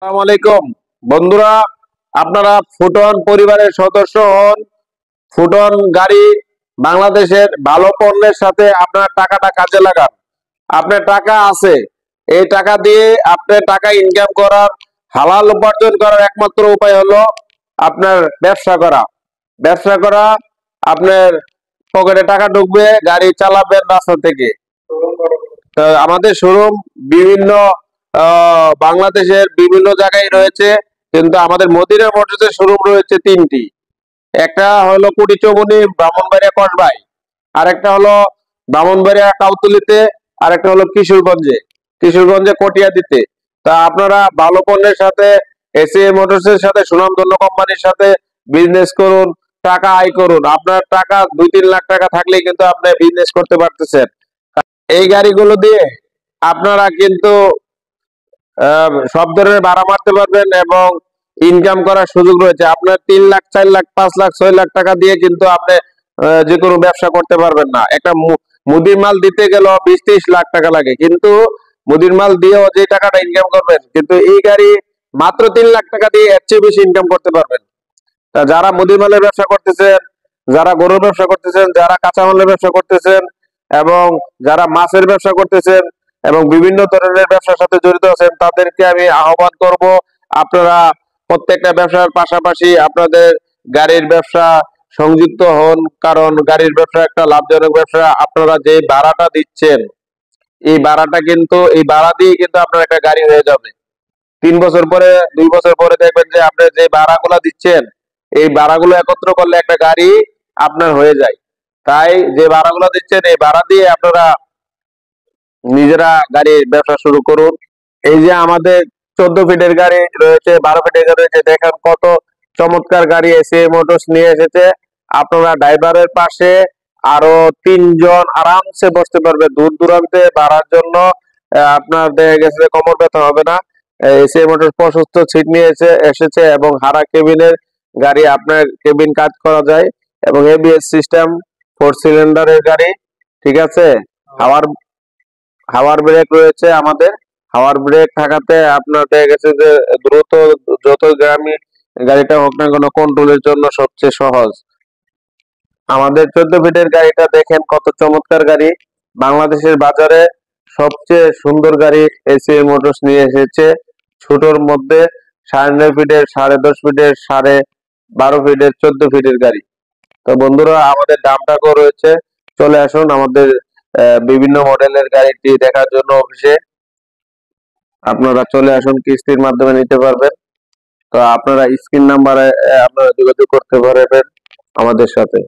আসসালামু আলাইকুম বন্ধুরা, আপনারা ফুটন পরিবারের সদস্য হন। ফুটন গাড়ি বাংলাদেশের ভালো পণ্যের সাথে আপনার টাকাটা কাজে লাগান। আপনার টাকা আছে, এই টাকা দিয়ে আপনার টাকা ইনকাম করার, হালাল উপার্জন করার একমাত্র উপায় হলো আপনার ব্যবসা করা। ব্যবসা করা, আপনার পকেটে টাকা ঢুকবে, গাড়ি চালাবেন রাস্তা থেকে। তো আমাদের শোরুম বিভিন্ন বাংলাদেশের বিভিন্ন জায়গায় রয়েছে, কিন্তু আমাদের মদিনা মোটরসের শোরুম রয়েছে তিনটি। একটা হলো কুটি চৌমুহনী ব্রাহ্মণবাড়িয়া কসবাই, আরেকটা হলো ব্রাহ্মণবাড়িয়া কাউতুলিতে, আরেকটা হলো কিশোরগঞ্জে কটিয়াদিতে। তা আপনারা ভালো পণ্যের সাথে, এসিএ মোটরসের সাথে, সুনামধন্য কোম্পানির সাথে বিজনেস করুন, টাকা আয় করুন। আপনার টাকা 2-3 লাখ টাকা থাকলেই কিন্তু আপনি বিজনেস করতে পারতেছেন। এই গাড়িগুলো দিয়ে আপনারা কিন্তু সব ধরনের ভাড়া মারতে পারবেন এবং ইনকাম করার সুযোগ রয়েছে। আপনার 3 লাখ, 4 লাখ, 5 লাখ, 6 লাখ টাকা দিয়ে কিন্তু আপনি যে কোনো ব্যবসা করতে পারবেন না। একটা মুদির মাল দিতে গেলেও 20-30 লাখ টাকা লাগে, কিন্তু মুদির মাল দিয়েও যে টাকাটা ইনকাম করবেন, কিন্তু এই গাড়ি মাত্র 3 লাখ টাকা দিয়ে এর চেয়ে বেশি ইনকাম করতে পারবেন। তা যারা মুদির মালের ব্যবসা করতেছেন, যারা গরুর ব্যবসা করতেছেন, যারা কাঁচামালের ব্যবসা করতেছেন, এবং যারা মাছের ব্যবসা করতেছেন এবং বিভিন্ন ধরনের ব্যবসার সাথে জড়িত আছেন, তাদেরকে আমি আহ্বান করব, আপনারা প্রত্যেকটা ব্যবসার পাশাপাশি আপনাদের গাড়ির ব্যবসা সংযুক্ত হন। কারণ গাড়ির ব্যবসা একটা লাভজনক ব্যবসা। আপনারা যে ভাড়াটা দিচ্ছেন, এই ভাড়া দিয়ে কিন্তু আপনার একটা গাড়ি হয়ে যাবে। 3 বছর পরে, 2 বছর পরে দেখবেন যে আপনি যে ভাড়াগুলো দিচ্ছেন, এই ভাড়াগুলো একত্র করলে একটা গাড়ি আপনার হয়ে যায়। তাই যে ভাড়াগুলো দিচ্ছেন, এই ভাড়া দিয়ে আপনারা নিজেরা গাড়ির ব্যবসা শুরু করুন। এই যে আমাদের 14 ফিটের গাড়ি রয়েছে, 12 ফিটের গাড়ি রয়েছে, দেখেন কত চমৎকার গাড়ি এসে মোটরস নিয়ে এসেছে। আপনারা ড্রাইভারের পাশে আরো 3 জন আরামসে বসতে পারবে দূর দূরান্তে ভাড়ার জন্য। আপনার দেখা গেছে কোমর ব্যথা হবে না। এসে মোটর প্রশস্ত সিট নিয়ে এসেছে এবং হারা কেবিনের গাড়ি, আপনার কেবিন কাজ করা যায় এবং এবিএস সিস্টেম, 4 সিলিন্ডারের গাড়ি। ঠিক আছে, হাওয়ার হাওয়ার ব্রেক রয়েছে আমাদের। হাওয়ার ব্রেক থাকাতে আপনার দেখা গেছে যে দ্রুত, যত গ্রামে গাড়িটা হোক না কেন, কন্ট্রোলের জন্য সবচেয়ে সহজ। আমাদের 14 ফিটের গাড়িটা দেখেন কত চমৎকার গাড়ি। বাংলাদেশের বাজারে সবচেয়ে সুন্দর গাড়ি এসিএ মোটরস নিয়ে এসেছে। ছোটর মধ্যে 9.5 ফিটের, 10.5 ফিটের, 12.5 ফিটের, 14 ফিটের গাড়ি। তো বন্ধুরা, আমাদের দামটাও রয়েছে। চলে আসুন আমাদের বিভিন্ন মডেলের গাড়িটি দেখার জন্য অফিসে। আপনারা চলে আসুন, কিস্তির মাধ্যমে নিতে পারবেন। তো আপনারা স্ক্রিন নাম্বারে আপনারা যোগাযোগ করতে পারবেন আমাদের সাথে।